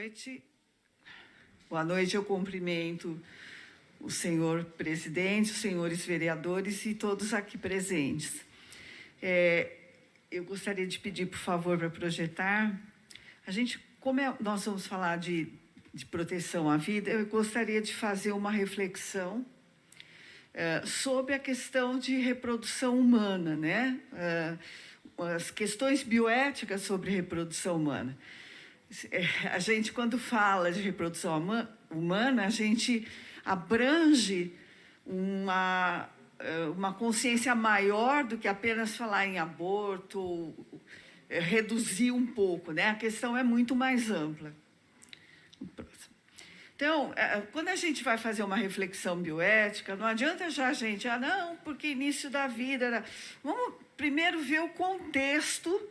noite. Boa noite, eu cumprimento o senhor presidente, os senhores vereadores e todos aqui presentes. Eu gostaria de pedir, por favor, para projetar. Nós vamos falar de proteção à vida, eu gostaria de fazer uma reflexão sobre a questão de reprodução humana, né? As questões bioéticas sobre reprodução humana. A gente, quando fala de reprodução humana, a gente abrange uma consciência maior do que apenas falar em aborto, reduzir um pouco, né? A questão é muito mais ampla. Então, quando a gente vai fazer uma reflexão bioética, não adianta já a gente, não, porque início da vida... Vamos primeiro ver o contexto.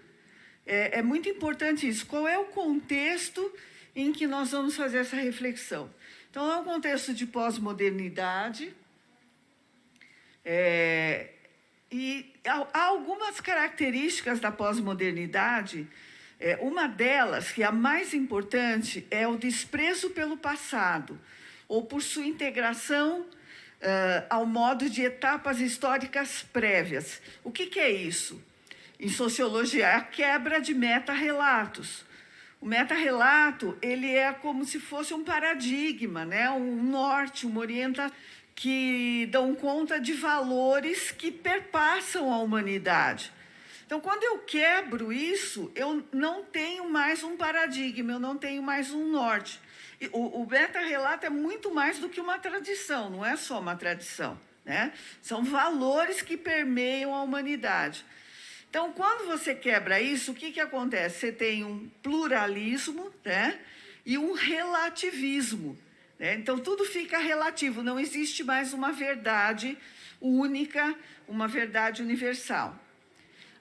É muito importante isso. Qual é o contexto em que nós vamos fazer essa reflexão? Então, é um contexto de pós-modernidade. E há algumas características da pós-modernidade. Uma delas, que é a mais importante, é o desprezo pelo passado, ou por sua integração ao modo de etapas históricas prévias. O que é isso? Em sociologia, é a quebra de meta-relatos. O meta-relato, ele é como se fosse um paradigma, né? Um norte, uma orientação que dão conta de valores que perpassam a humanidade. Então, quando eu quebro isso, eu não tenho mais um paradigma, eu não tenho mais um norte. O meta-relato é muito mais do que uma tradição, não é só uma tradição, né? São valores que permeiam a humanidade. Então, quando você quebra isso, o que acontece? Você tem um pluralismo, né? E um relativismo. Né? Então, tudo fica relativo, não existe mais uma verdade única, uma verdade universal.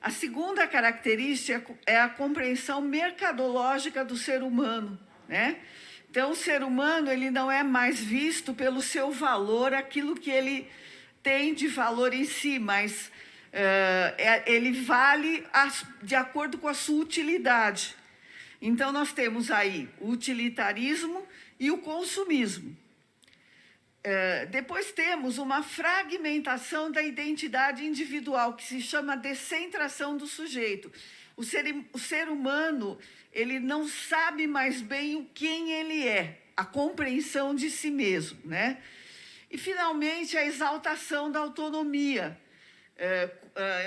A segunda característica é a compreensão mercadológica do ser humano. Né? Então, o ser humano ele não é mais visto pelo seu valor, aquilo que ele tem de valor em si, mas... ele vale de acordo com a sua utilidade. Então, nós temos aí o utilitarismo e o consumismo. Depois temos uma fragmentação da identidade individual, que se chama descentração do sujeito. O ser humano ele não sabe mais bem quem ele é, a compreensão de si mesmo. Né? E, finalmente, a exaltação da autonomia,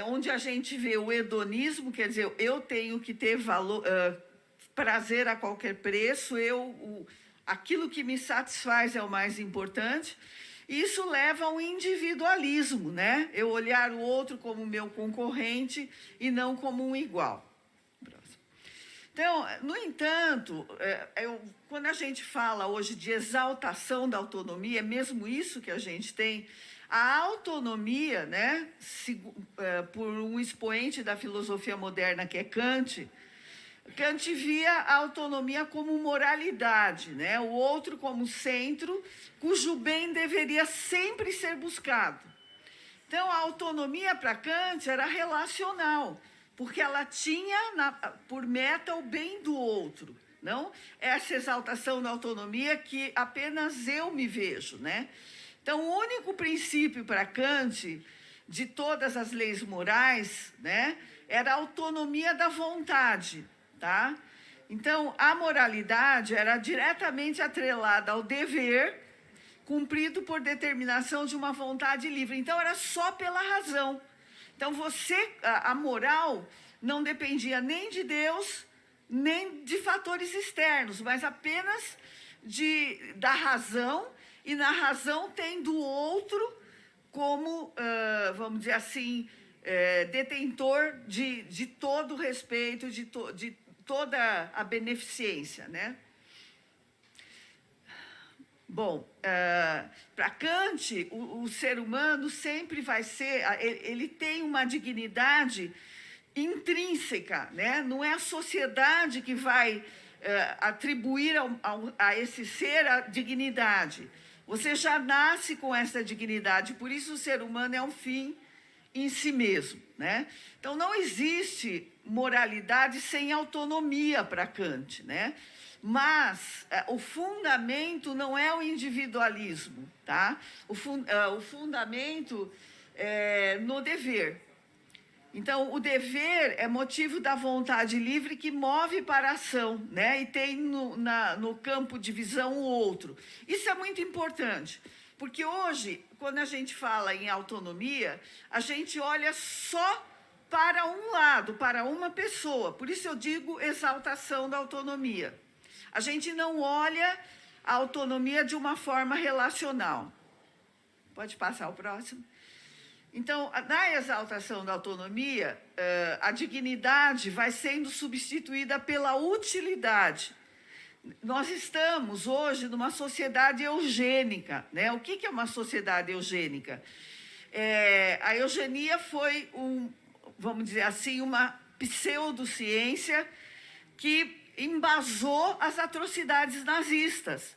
onde a gente vê o hedonismo, quer dizer, eu tenho que ter prazer a qualquer preço, aquilo que me satisfaz é o mais importante. Isso leva ao individualismo, né? Eu olhar o outro como meu concorrente e não como um igual. Então, no entanto, quando a gente fala hoje de exaltação da autonomia, é mesmo isso que a gente tem. A autonomia, né, por um expoente da filosofia moderna, que é Kant via a autonomia como moralidade, né, o outro como centro, cujo bem deveria sempre ser buscado. Então, a autonomia para Kant era relacional, porque ela tinha por meta o bem do outro, não essa exaltação da autonomia que apenas eu me vejo, né? Então, o único princípio para Kant, de todas as leis morais, né, era a autonomia da vontade. Tá? Então, a moralidade era diretamente atrelada ao dever, cumprido por determinação de uma vontade livre. Então, era só pela razão. Então, a moral não dependia nem de Deus, nem de fatores externos, mas apenas da razão. E na razão tem do outro como, vamos dizer assim, detentor de todo o respeito, de toda a beneficência. Né? Bom, para Kant, o ser humano sempre vai ser... Ele tem uma dignidade intrínseca, né? Não é a sociedade que vai atribuir a esse ser a dignidade. Você já nasce com essa dignidade, por isso o ser humano é um fim em si mesmo. Né? Então, não existe moralidade sem autonomia para Kant. Né? Mas o fundamento não é o individualismo, tá? O fundamento é no dever. Então, o dever é motivo da vontade livre que move para a ação, né? E tem no campo de visão o outro. Isso é muito importante, porque hoje, quando a gente fala em autonomia, a gente olha só para um lado, para uma pessoa. Por isso eu digo exaltação da autonomia. A gente não olha a autonomia de uma forma relacional. Pode passar o próximo. Então, na exaltação da autonomia, a dignidade vai sendo substituída pela utilidade. Nós estamos hoje numa sociedade eugênica, né? O que é uma sociedade eugênica? A eugenia foi vamos dizer assim, uma pseudociência que embasou as atrocidades nazistas,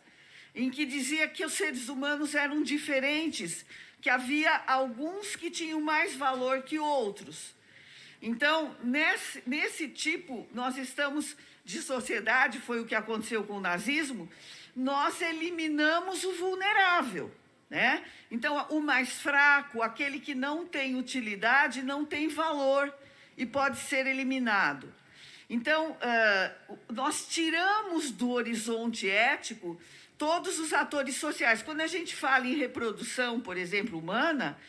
em que dizia que os seres humanos eram diferentes, que havia alguns que tinham mais valor que outros. Então, nesse tipo, nós estamos de sociedade, foi o que aconteceu com o nazismo, nós eliminamos o vulnerável, né? Então, o mais fraco, aquele que não tem utilidade, não tem valor e pode ser eliminado. Então, nós tiramos do horizonte ético todos os atores sociais. Quando a gente fala em reprodução, por exemplo, humana,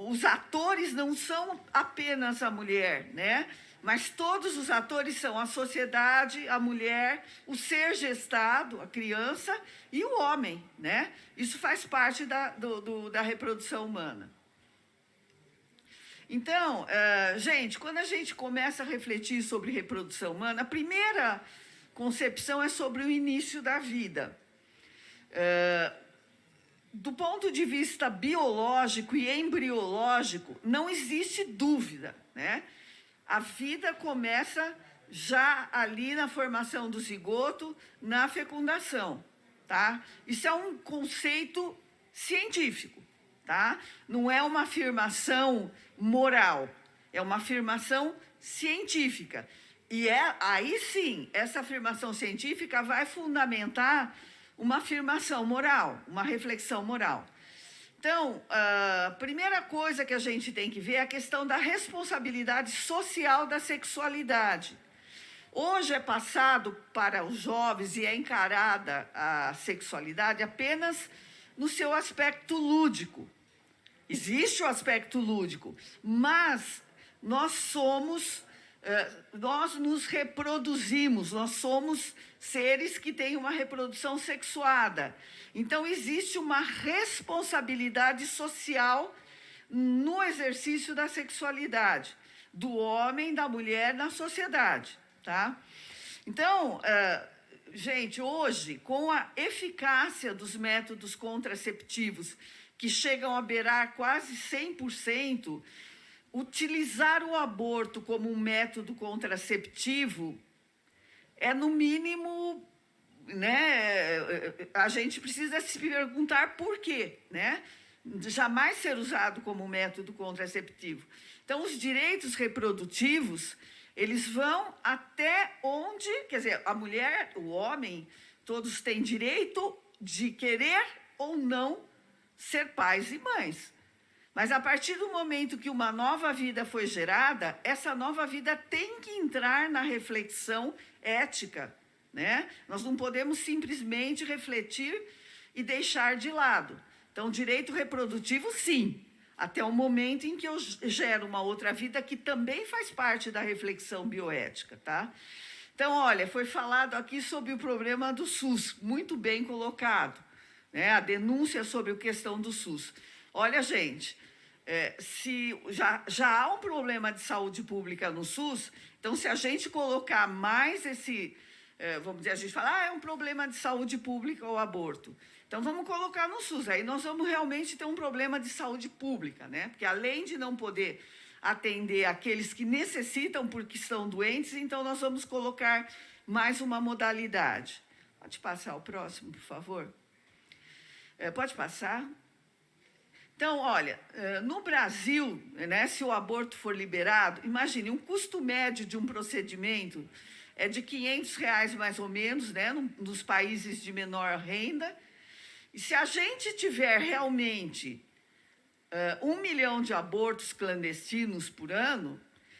os atores não são apenas a mulher, né? Mas todos os atores são a sociedade, a mulher, o ser gestado, a criança e o homem, né? Isso faz parte da reprodução humana. Então, gente, quando a gente começa a refletir sobre reprodução humana, a primeira concepção é sobre o início da vida. Do ponto de vista biológico e embriológico, não existe dúvida, né? A vida começa já ali na formação do zigoto, na fecundação, tá? Isso é um conceito científico, tá? Não é uma afirmação moral, é uma afirmação científica. E aí sim, essa afirmação científica vai fundamentar uma afirmação moral, uma reflexão moral. Então, a primeira coisa que a gente tem que ver é a questão da responsabilidade social da sexualidade. Hoje é passado para os jovens e é encarada a sexualidade apenas no seu aspecto lúdico. Existe o aspecto lúdico, mas nós nos reproduzimos, nós somos seres que têm uma reprodução sexuada. Então, existe uma responsabilidade social no exercício da sexualidade, do homem, da mulher na sociedade, tá? Então, gente, hoje, com a eficácia dos métodos contraceptivos, que chegam a beirar quase 100%, utilizar o aborto como um método contraceptivo é, no mínimo, né, a gente precisa se perguntar por quê, né? Jamais ser usado como método contraceptivo. Então, os direitos reprodutivos, eles vão até onde, quer dizer, a mulher, o homem, todos têm direito de querer ou não ser pais e mães. Mas a partir do momento que uma nova vida foi gerada, essa nova vida tem que entrar na reflexão ética, né? Nós não podemos simplesmente refletir e deixar de lado. Então, direito reprodutivo, sim, até o momento em que eu gero uma outra vida que também faz parte da reflexão bioética, tá? Então, olha, foi falado aqui sobre o problema do SUS, muito bem colocado, né? A denúncia sobre a questão do SUS. Olha, gente, se já há um problema de saúde pública no SUS, então se a gente colocar mais vamos dizer, a gente fala, é um problema de saúde pública o aborto. Então vamos colocar no SUS, aí nós vamos realmente ter um problema de saúde pública, né? Porque além de não poder atender aqueles que necessitam porque estão doentes, então nós vamos colocar mais uma modalidade. Pode passar o próximo, por favor? Pode passar? Então, olha, no Brasil, né, se o aborto for liberado, imagine, um custo médio de um procedimento é de R$ 500 mais ou menos, né, nos países de menor renda. E se a gente tiver realmente 1 milhão de abortos clandestinos por ano,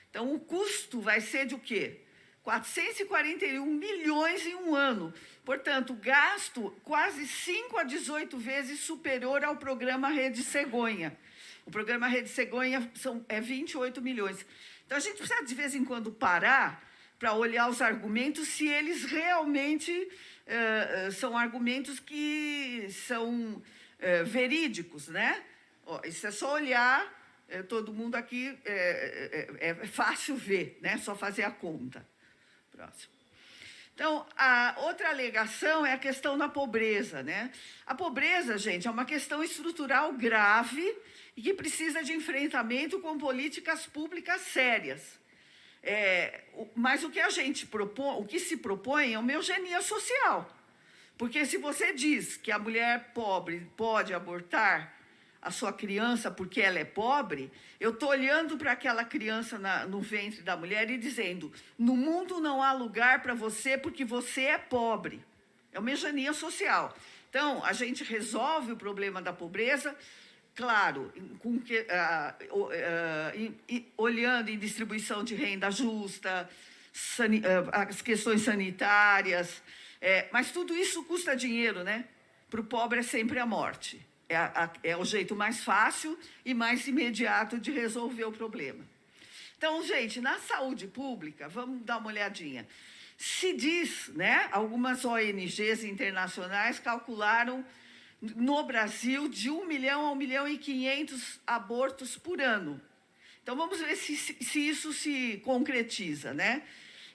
então o custo vai ser de o quê? 441 milhões em um ano. Portanto, gasto quase 5 a 18 vezes superior ao programa Rede Cegonha. O programa Rede Cegonha é 28 milhões. Então, a gente precisa, de vez em quando, parar para olhar os argumentos, se eles realmente são argumentos que são verídicos, né? Isso é só olhar, todo mundo aqui, é fácil ver, né? Só fazer a conta. Próximo. Então, a outra alegação é a questão da pobreza, né? A pobreza, gente, é uma questão estrutural grave e que precisa de enfrentamento com políticas públicas sérias. Mas o que a gente propõe, o que se propõe é uma eugenia social. Porque se você diz que a mulher pobre pode abortar a sua criança porque ela é pobre, eu estou olhando para aquela criança no ventre da mulher e dizendo: no mundo não há lugar para você porque você é pobre. É uma eugenia social. Então, a gente resolve o problema da pobreza, claro, olhando em distribuição de renda justa, as questões sanitárias, mas tudo isso custa dinheiro, né? Para o pobre é sempre a morte. É o jeito mais fácil e mais imediato de resolver o problema. Então, gente, na saúde pública, vamos dar uma olhadinha. Se diz, né, algumas ONGs internacionais calcularam no Brasil de 1 milhão a 1 milhão e 500 abortos por ano. Então, vamos ver se isso se concretiza, né?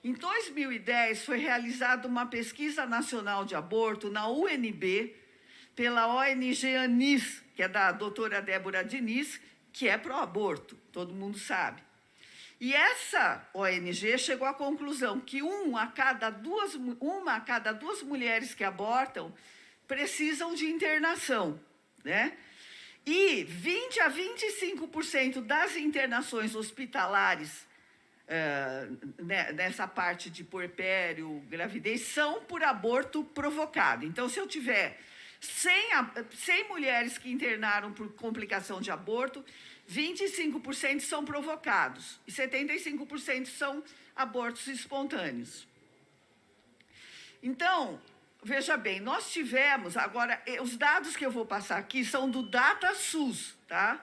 Em 2010, foi realizada uma pesquisa nacional de aborto na UNB, pela ONG Anis, que é da doutora Débora Diniz, que é pró-aborto, todo mundo sabe. E essa ONG chegou à conclusão que uma a cada duas mulheres que abortam precisam de internação, né? E 20 a 25% das internações hospitalares nessa parte de puerpério, gravidez, são por aborto provocado. Então, se eu tiver 100 mulheres que internaram por complicação de aborto, 25% são provocados e 75% são abortos espontâneos. Então, veja bem, nós tivemos, agora, os dados que eu vou passar aqui são do DataSUS, tá?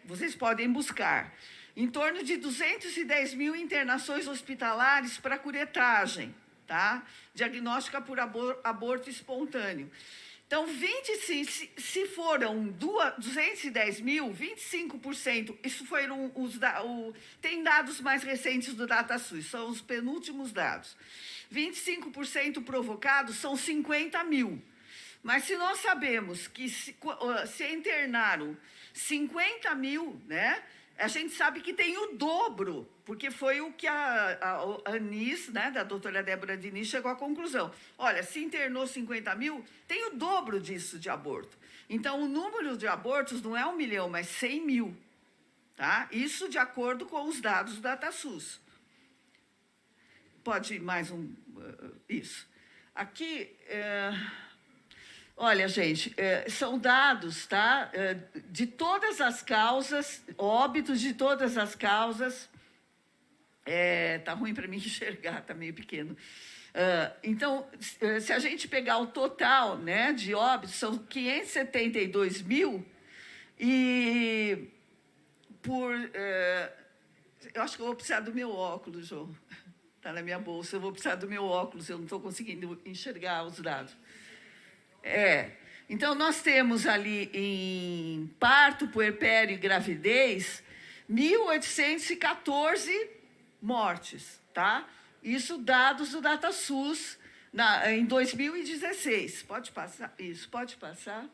Vocês podem buscar. Em torno de 210 mil internações hospitalares para curetagem, tá? Diagnóstica por aborto espontâneo. Então, se foram 210 mil, 25%, isso foram tem dados mais recentes do DataSUS, são os penúltimos dados. 25% provocados são 50 mil. Mas se nós sabemos que se internaram 50 mil, né? A gente sabe que tem o dobro, porque foi o que a Anis, né, da doutora Débora Diniz, chegou à conclusão. Olha, se internou 50 mil, tem o dobro disso de aborto. Então, o número de abortos não é 1 milhão, mas 100 mil. Tá? Isso de acordo com os dados do DataSUS. Pode ir mais um... isso. Aqui... Olha, gente, são dados, tá? De todas as causas, óbitos de todas as causas. Tá ruim para mim enxergar, tá meio pequeno. Então, se a gente pegar o total, né, de óbitos, são 572 mil e eu acho que eu vou precisar do meu óculos, João. Está na minha bolsa, eu vou precisar do meu óculos, eu não estou conseguindo enxergar os dados. Então, nós temos ali em parto, puerpério e gravidez, 1.814 mortes, tá? Isso dados do DataSUS em 2016. Pode passar? Isso, pode passar.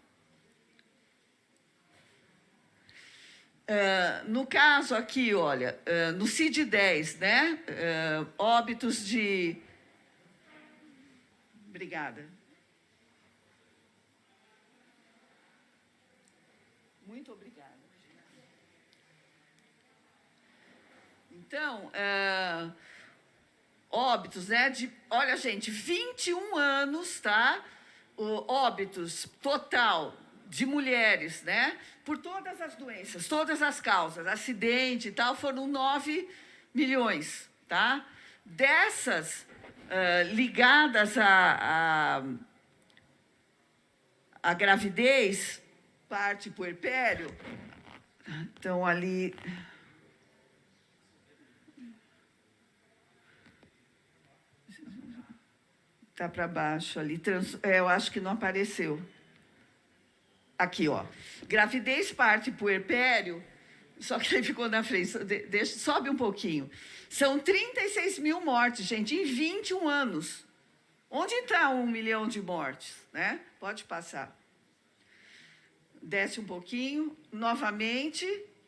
No caso aqui, olha, no CID-10, né? Óbitos de... Obrigada. Muito obrigada. Então, óbitos, né? Olha, gente, 21 anos, tá? Óbitos total de mulheres, né? Por todas as doenças, todas as causas, acidente e tal, foram 9 milhões, tá? Dessas ligadas à gravidez, parte puerpério, então ali... Está para baixo ali, eu acho que não apareceu. Aqui, ó. Gravidez, parte puerpério, só que ele ficou na frente, sobe um pouquinho. São 36 mil mortes, gente, em 21 anos. Onde está 1 milhão de mortes, né? Pode passar. Desce um pouquinho, novamente,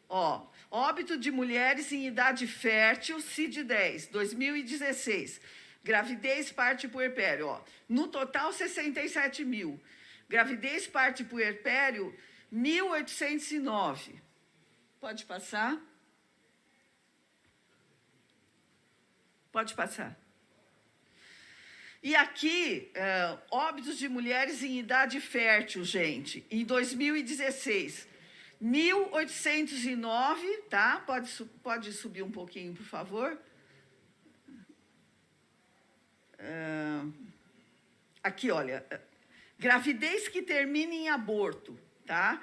ó. Óbito de mulheres em idade fértil, CID-10, 2016. Gravidez, parte puerpério, ó. No total, 67 mil. Gravidez, parte puerpério, 1.809. Pode passar? Pode passar. E aqui, óbitos de mulheres em idade fértil, gente, em 2016, 1.809, tá? Pode subir um pouquinho, por favor. Aqui, olha, gravidez que termina em aborto, tá?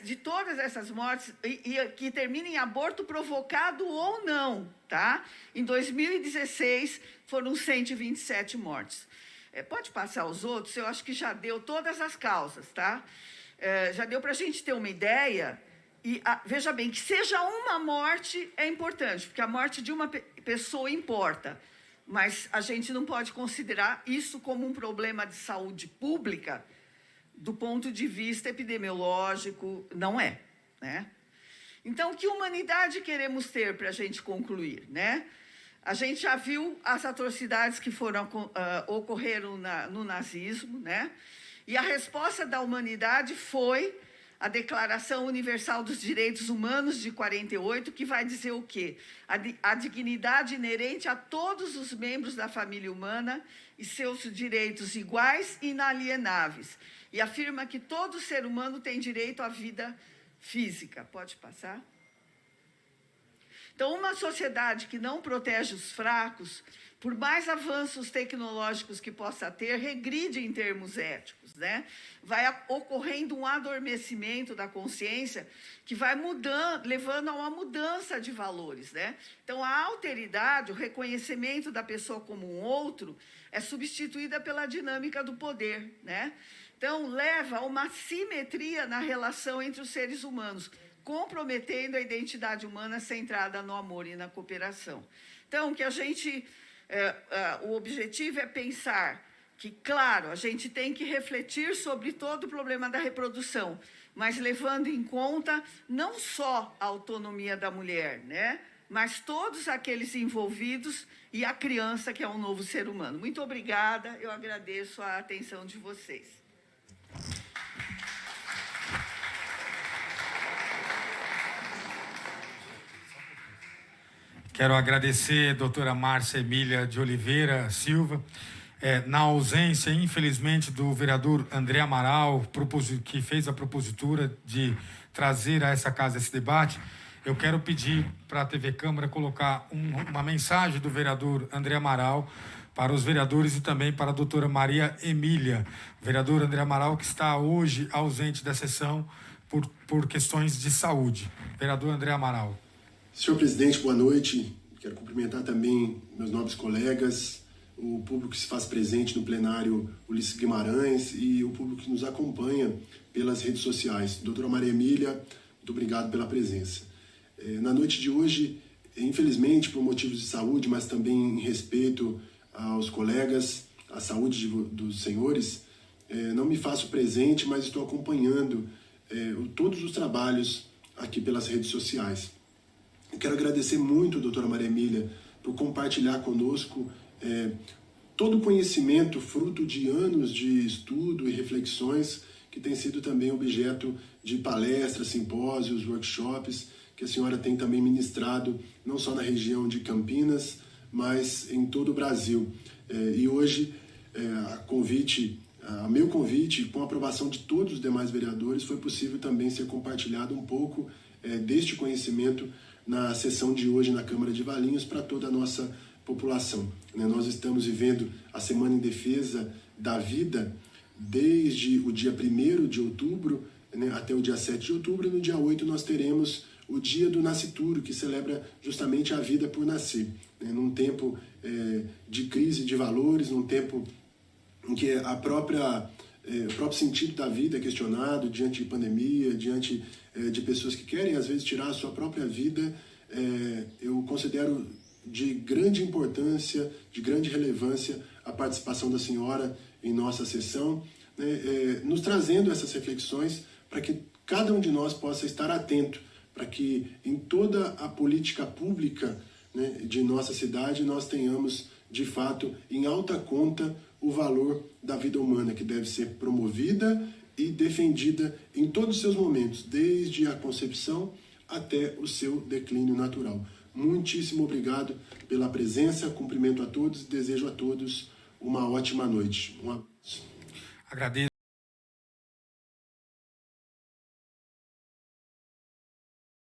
De todas essas mortes, e que termina em aborto provocado ou não, tá? Em 2016, foram 127 mortes. Pode passar os outros? Eu acho que já deu todas as causas, tá? Já deu para a gente ter uma ideia. E veja bem, que seja uma morte é importante, porque a morte de uma pessoa importa. Mas a gente não pode considerar isso como um problema de saúde pública do ponto de vista epidemiológico, não é, né? Então, que humanidade queremos ter para a gente concluir, né? A gente já viu as atrocidades que ocorreram no nazismo, né? E a resposta da humanidade foi a Declaração Universal dos Direitos Humanos de 48, que vai dizer o quê? A dignidade inerente a todos os membros da família humana e seus direitos iguais e inalienáveis. E afirma que todo ser humano tem direito à vida física. Pode passar? Então, uma sociedade que não protege os fracos, por mais avanços tecnológicos que possa ter, regride em termos éticos, né? Vai ocorrendo um adormecimento da consciência que vai levando a uma mudança de valores, né? Então, a alteridade, o reconhecimento da pessoa como um outro, é substituída pela dinâmica do poder, né? Então, leva a uma simetria na relação entre os seres humanos, comprometendo a identidade humana centrada no amor e na cooperação. Então, que a gente... o objetivo é pensar que, claro, a gente tem que refletir sobre todo o problema da reprodução, mas levando em conta não só a autonomia da mulher, né, mas todos aqueles envolvidos e a criança, que é um novo ser humano. Muito obrigada, eu agradeço a atenção de vocês. Quero agradecer a doutora Márcia Emília de Oliveira Silva. Na ausência, infelizmente, do vereador André Amaral, que fez a propositura de trazer a essa casa esse debate, eu quero pedir para a TV Câmara colocar uma mensagem do vereador André Amaral para os vereadores e também para a doutora Maria Emília. O vereador André Amaral, que está hoje ausente da sessão por questões de saúde. Vereador André Amaral. Senhor presidente, boa noite. Quero cumprimentar também meus nobres colegas, o público que se faz presente no plenário Ulisses Guimarães e o público que nos acompanha pelas redes sociais. Doutora Maria Emília, muito obrigado pela presença. Na noite de hoje, infelizmente por motivos de saúde, mas também em respeito aos colegas, à saúde dos senhores, não me faço presente, mas estou acompanhando todos os trabalhos aqui pelas redes sociais. Eu quero agradecer muito, doutora Maria Emília, por compartilhar conosco todo o conhecimento, fruto de anos de estudo e reflexões, que tem sido também objeto de palestras, simpósios, workshops, que a senhora tem também ministrado, não só na região de Campinas, mas em todo o Brasil. E hoje, a meu convite, com a aprovação de todos os demais vereadores, foi possível também ser compartilhado um pouco deste conhecimento na sessão de hoje na Câmara de Valinhos para toda a nossa população. Nós estamos vivendo a Semana em Defesa da Vida desde o dia 1º de outubro até o dia 7 de outubro, e no dia 8 nós teremos o Dia do Nascituro, que celebra justamente a vida por nascer. Num tempo de crise de valores, num tempo em que o próprio sentido da vida é questionado diante de pandemia, diante de pessoas que querem, às vezes, tirar a sua própria vida, eu considero de grande importância, de grande relevância, a participação da senhora em nossa sessão, nos trazendo essas reflexões para que cada um de nós possa estar atento, para que em toda a política pública de nossa cidade nós tenhamos, de fato, em alta conta o valor da vida humana, que deve ser promovida e defendida em todos os seus momentos, desde a concepção até o seu declínio natural. Muitíssimo obrigado pela presença, cumprimento a todos e desejo a todos uma ótima noite. Um abraço. Agradeço.